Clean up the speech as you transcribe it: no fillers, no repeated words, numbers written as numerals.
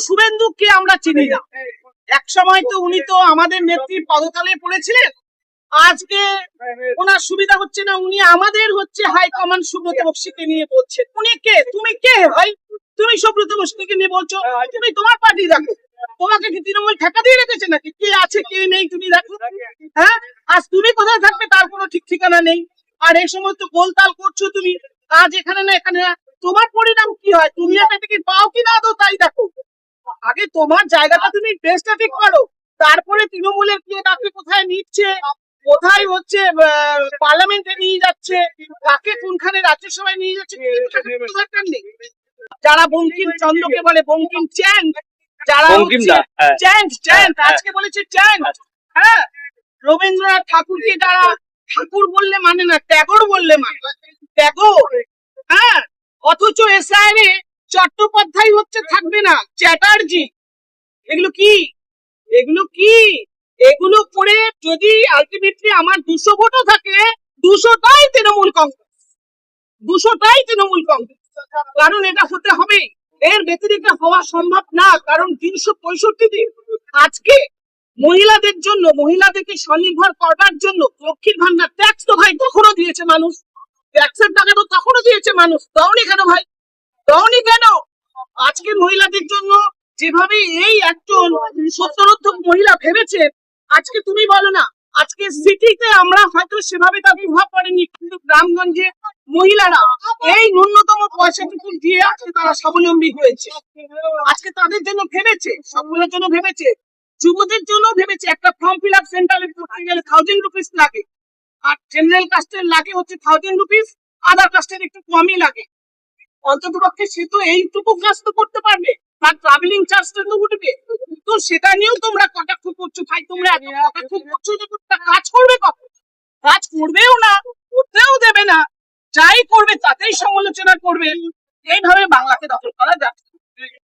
শুভেন্দু কে আমরা চিনি না। এক সময় তো উনি তো আমাদের নেত্রীর পদতলে পড়েছিলেন। আজকে ওনার সুবিধা হচ্ছে না, উনি আমাদের হচ্ছে হাইকমান্ড সুব্রত বক্সিকে নিয়ে বলছেন। উনি কে? তুমি কে ভাই? তুমি সুব্রত বক্সিকে নিয়ে বলছো? তুমি তোমার পার্টি দেখো, তোমাকে কি তৃণমূল ঠেকা দিয়ে রেখেছে নাকি? কে আছে কে নেই তুমি দেখো। হ্যাঁ, আজ তুমি কোথায় থাকবে তার কোনো ঠিক ঠিকানা নেই। আর এই সমস্ত গোলতাল করছো তুমি, আজ এখানে না এখানে না, তোমার পরিণাম কি হয়? তুমি এখান থেকে পাও কি না তো তাই দেখো। আগে তোমার জায়গাটা তুমি বেস্টটা ঠিক করো, তারপরে তৃণমূলের কে কাকে কোথায় নিচ্ছে, কোথায় হচ্ছে পার্লামেন্টে নিয়ে যাচ্ছে, কাকে কোনখানে রাজ্যসভায় নিয়ে যাচ্ছে, দরকার নেই। যারা বঙ্কিম চন্দ্রকে বলে বঙ্কিম চ্যাং, যারা চ্যাং আজকে বলেছে চ্যাং। হ্যাঁ, রবীন্দ্রনাথ ঠাকুরকে যারা ঠাকুর বললে মানে না, ট্যাগর বললে মানে ট্যাগর। হ্যাঁ, অথচ এসআইআরে চট্টোপাধ্যায় হচ্ছে থাকবে না, চ্যাটার্জি। এগুলো কি? এগুলো কি? এগুলো করে যদি আলটিমেটলি আমার 200 ভোটও থাকে, 200টাই তৃণমূল কংগ্রেস, 200টাই তৃণমূল কংগ্রেস। কারণ এটা হতে হবে, এর ব্যতিরিক্ত হওয়া সম্ভব না। কারণ 365 দিন আজকে মহিলাদের জন্য, মহিলাদেরকে স্বনির্ভর করবার জন্য লক্ষ্মীর ভান্ডার, ট্যাক্স তো ভাই তখনও দিয়েছে মানুষ, ট্যাক্সের টাকা তো তখনও দিয়েছে মানুষ। দাওনি কেন ভাই? দাওনি কেন? আজকে মহিলাদের জন্য যেভাবে এই একজন সত্তরোর্ধ মহিলা ভেবেছে, আজকে তুমি বলো না, আজকে সিটিতে আমরা হয়তো সেভাবে তার প্রভাব পড়েনি, কিন্তু গ্রামগঞ্জে মহিলারা এই ন্যূনতম পয়সাটুকু দিয়ে আজকে তারা স্বাবলম্বী হয়েছে। আজকে তাদের জন্য ভেবেছে, সকলের জন্য ভেবেছে, যুবদের জন্য ভেবেছে। একটা ফর্ম ফিল আপ সেন্টারে করতে গেলে 1000 রুপিস লাগে, আর জেনারেল কাস্টের লাগে হচ্ছে 1000 রুপিস, আদার কাস্টের একটু কমই লাগে। অন্তত পক্ষে সে তো এইটুকু কাজ তো করতে পারবে, তার ট্রাভেলিং চার্জটা তো উঠবে। তো সেটা নিয়েও তোমরা কটাক্ষ করছো ভাই। তোমরা এত কটাক্ষ করছো যে কাজ করবে কখন? কাজ করবেও না, করতেও দেবে না, যাই করবে তাতেই সমালোচনা করবে। এইভাবে বাংলাকে দখল করা যাচ্ছে।